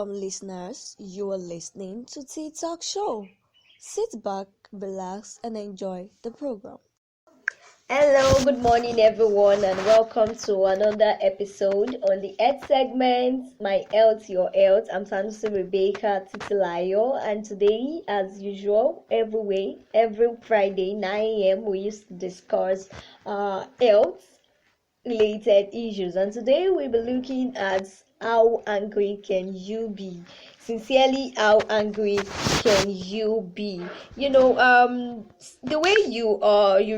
Welcome, listeners. You are listening to Tea Talk Show. Sit back, relax, and enjoy the program. Hello, good morning, everyone, and welcome to another episode on the Health segment. My health, your health. I'm Sanusi Rebecca Titilayo, and today, as usual, every Friday, 9 a.m., we used to discuss health related issues, and today we'll be looking at how angry can you be. Sincerely, how angry can you be? The way you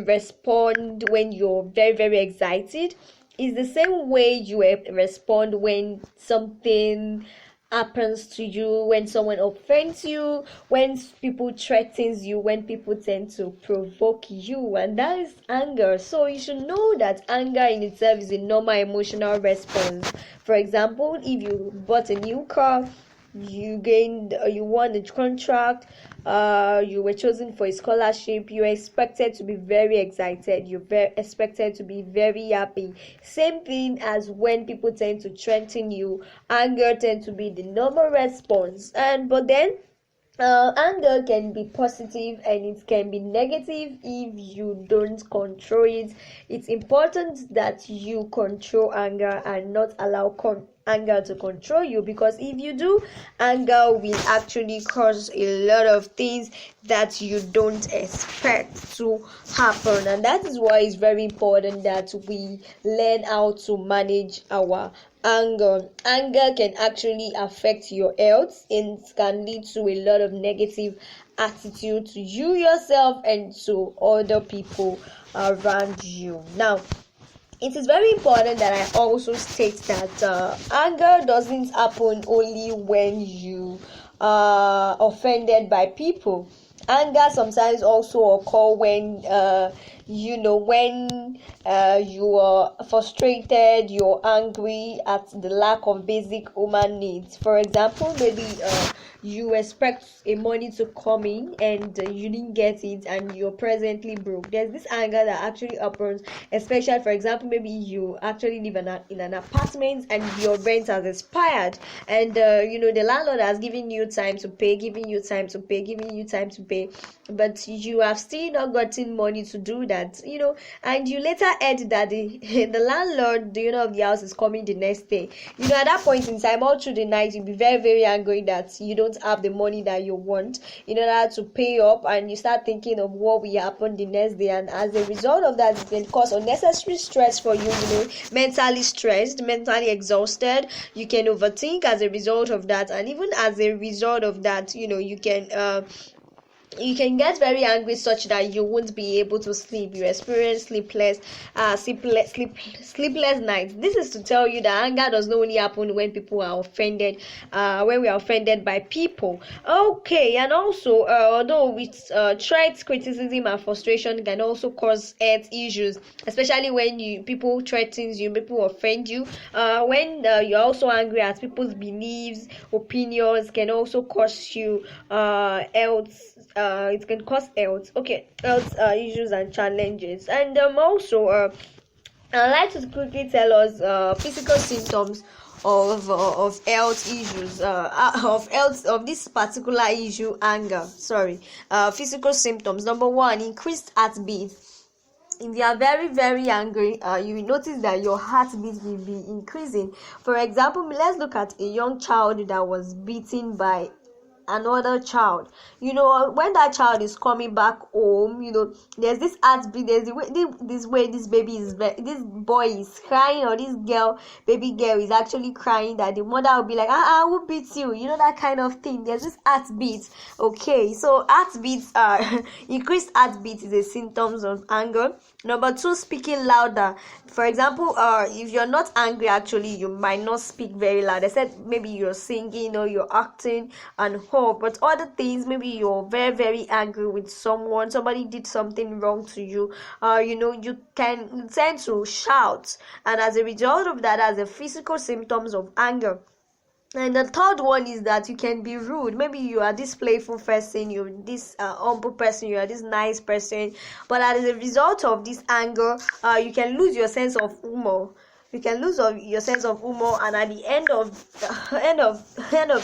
respond when you're very very excited is the same way you respond when something happens to you, when someone offends you, when people threatens you, when people tend to provoke you, and that is anger. So you should know that anger in itself is a normal emotional response. For example, if you bought a new car, you won a contract, you were chosen for a scholarship, you're expected to be very excited, you're very expected to be very happy. Same thing as when people tend to threaten you, anger tends to be the normal response. But then anger can be positive and it can be negative if you don't control it. It's important that you control anger and not allow anger to control you, because if you do, anger will actually cause a lot of things that you don't expect to happen. And that is why it's very important that we learn how to manage our anger can actually affect your health and can lead to a lot of negative attitude to you yourself and to other people around you. Now, it is very important that I also state that anger doesn't happen only when you are offended by people. Anger sometimes also occur when you are frustrated, you're angry at the lack of basic human needs. For example, maybe you expect a money to come in and you didn't get it and you're presently broke. There's this anger that actually happens, especially, for example, maybe you actually live in an apartment and your rent has expired, and the landlord has given you time to pay, but you have still not gotten money to do that, and you later heard that the landlord, of the house is coming the next day. At that point in time, all through the night, you'll be very very angry that you don't have the money that you want in order to pay up, and you start thinking of what will happen the next day, and as a result of that, it can cause unnecessary stress for you, mentally stressed, mentally exhausted. You can overthink as a result of that, and even as a result of that, you can get very angry such that you won't be able to sleep. You experience sleepless nights. This is to tell you that anger does not only happen when people are offended, when we are offended by people. Okay, and also although with threats, criticism, and frustration can also cause health issues, especially when people threatens you, people offend you. When you're also angry at people's beliefs, opinions, can also cause you health. It can cause health issues and challenges. And also I'd like to quickly tell us physical symptoms of health issues, of this particular issue, anger. Physical symptoms. Number one, increased heartbeat. If you are very very angry, you will notice that your heartbeat will be increasing. For example, let's look at a young child that was beaten by another child. When that child is coming back home, there's this heartbeat, there's this way this this boy is crying, or this baby girl is actually crying, that the mother will be like, who beats you, that kind of thing. There's this heartbeat. Okay, so heartbeats are increased heartbeat is a symptoms of anger. Number two, speaking louder. For example, if you're not angry, actually you might not speak very loud. I said maybe you're singing or you're acting and hope, but other things, maybe you're very very angry with somebody did something wrong to you, you can tend to shout, and as a result of that, as a physical symptoms of anger. And the third one is that you can be rude. Maybe you are this playful person, you're this humble person, you are this nice person, but as a result of this anger, you can lose your sense of humor. You can lose your sense of humor, and at the end of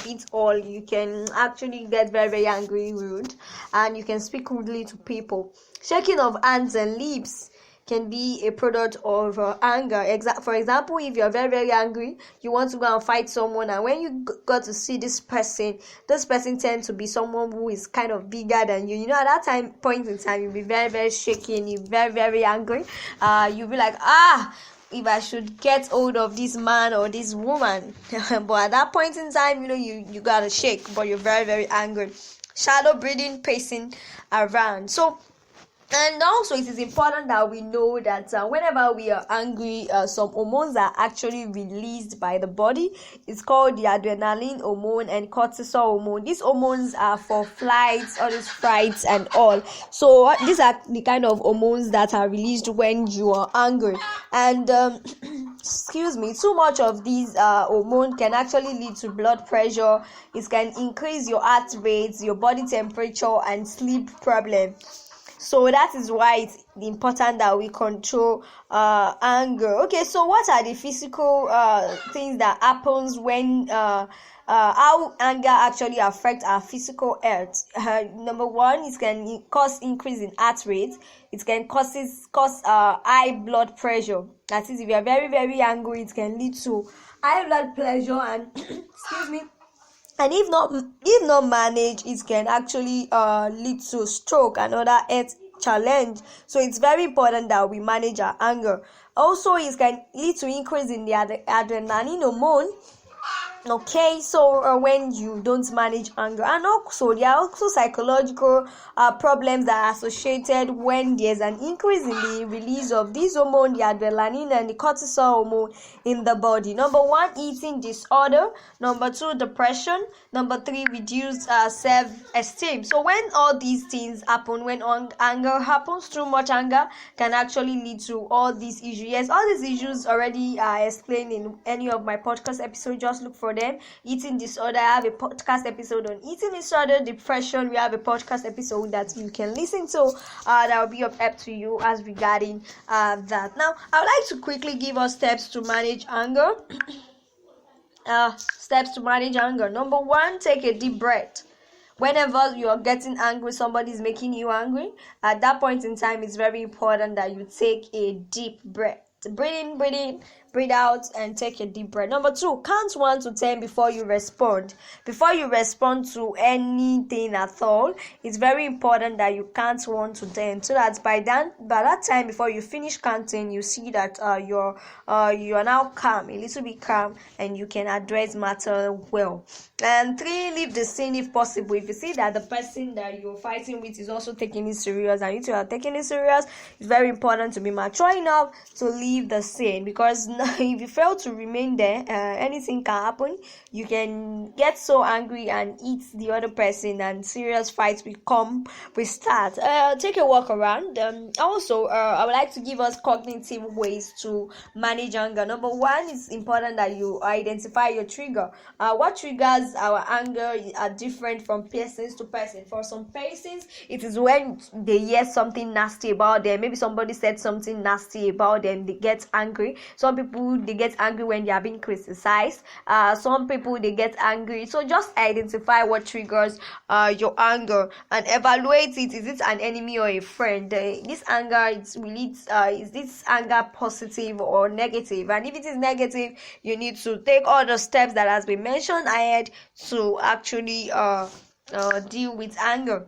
it all, you can actually get very, very angry, rude, and you can speak rudely to people. Shaking of hands and lips can be a product of anger. For example, if you're very, very angry, you want to go and fight someone, and when you got to see this person tends to be someone who is kind of bigger than you. You know, at that point in time, you'll be very, very shaky, and you're very, very angry. You'll be like, if I should get hold of this man or this woman. But at that point in time, you gotta shake, but you're very, very angry. Shallow breathing, pacing around. And also, it is important that we know that whenever we are angry, some hormones are actually released by the body. It's called the adrenaline hormone and cortisol hormone. These hormones are for flights, all these frights and all. So these are the kind of hormones that are released when you are angry. And too much of these hormone can actually lead to blood pressure. It can increase your heart rate, your body temperature, and sleep problems. So that is why it's important that we control anger. Okay, so what are the physical things that happens when how anger actually affects our physical health? Number one, it can cause increase in heart rate. It can cause high blood pressure. That is, if you are very, very angry, it can lead to high blood pressure and excuse me. And if not managed, it can actually lead to stroke and other health challenge. So it's very important that we manage our anger. Also, it can lead to increase in the adrenaline hormone. Okay, so when you don't manage anger, and also there are also psychological problems that are associated when there's an increase in the release of this hormone, the adrenaline and the cortisol hormone in the body. Number one, eating disorder. Number two, depression. Number three, reduced self-esteem. So when all these things happen, when anger happens, too much anger can actually lead to all these issues. Yes, all these issues already are explained in any of my podcast episodes. Just look for them. Eating disorder, I have a podcast episode on eating disorder. Depression, we have a podcast episode that you can listen to that will be of help to you as regarding that. Now I would like to quickly give us steps to manage anger. Steps to manage anger. Number one, take a deep breath. Whenever you are getting angry, somebody is making you angry, at that point in time, it's very important that you take a deep breath. Breathe in, breathe out, and take a deep breath. Number two, count 1 to 10 before you respond. Before you respond to anything at all, it's very important that you count 1 to 10, so that by that time, before you finish counting, you see that you are now calm, a little bit calm, and you can address matter well. And 3, leave the scene if possible. If you see that the person that you're fighting with is also taking it serious, and you two are taking it serious, it's very important to be mature enough to leave the scene, because if you fail to remain there, anything can happen. You can get so angry and eat the other person, and serious fights will start. Take a walk around. Also, I would like to give us cognitive ways to manage anger. Number one, it's important that you identify your trigger. What triggers our anger are different from person to person. For some persons, it is when they hear something nasty about them. Maybe somebody said something nasty about them, they get angry. Some people, they get angry when they are being criticized. Some people, they get angry. So just identify what triggers your anger and evaluate it. Is it an enemy or a friend? This anger, is this anger positive or negative? And if it is negative, you need to take all the steps that has been mentioned ahead to actually deal with anger.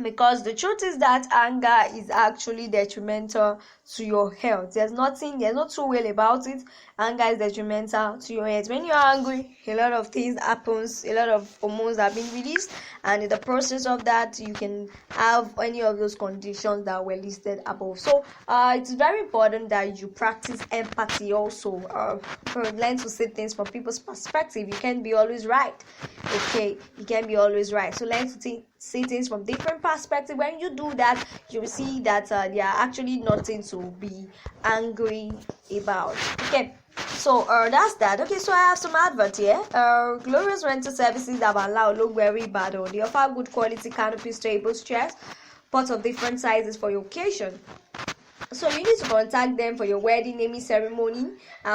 Because the truth is that anger is actually detrimental to your health. There's no two way about it. Anger is detrimental to your health. When you're angry, a lot of things happens, a lot of hormones are being released, and in the process of that, you can have any of those conditions that were listed above. So it's very important that you practice empathy also. Learn to see things from people's perspective. You can't be always right. Okay, you can't be always right. So learn to see things from different perspectives. When you do that, you will see that there are actually nothing to be angry about. Okay, so that's that. Okay, so I have some advert here. Glorious Rental Services have allowed Logweri Bado. They offer good quality canopies, tables, chairs, pots of different sizes for your occasion. So you need to contact them for your wedding, naming ceremony,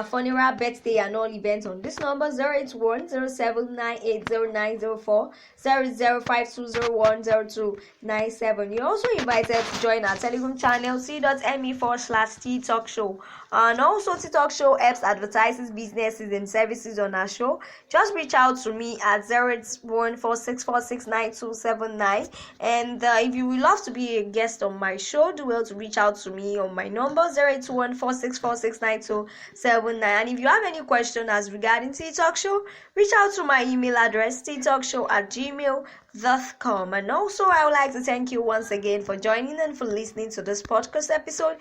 funeral, birthday, and all events on this number 081 079809040 00520100297. You're also invited to join our Telegram channel c.me/T Talk Show. And also, T Talk Show helps advertises businesses and services on our show. Just reach out to me at 08146469279. And if you would love to be a guest on my show, do well to reach out to me on my number 08146469279. And if you have any question as regarding T Talk Show, reach out to my email address ttalkshow@gmail.com. And also, I would like to thank you once again for joining and for listening to this podcast episode.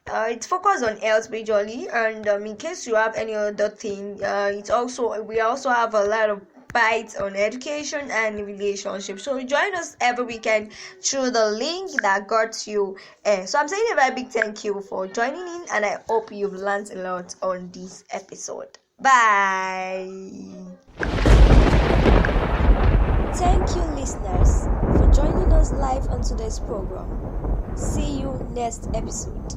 It's focused on health majorly, and in case you have any other thing, we also have a lot of bites on education and relationships. So join us every weekend through the link that got you. So I'm saying a very big thank you for joining in, and I hope you've learned a lot on this episode. Bye. Thank you, listeners, for joining us live on today's program. See you next episode.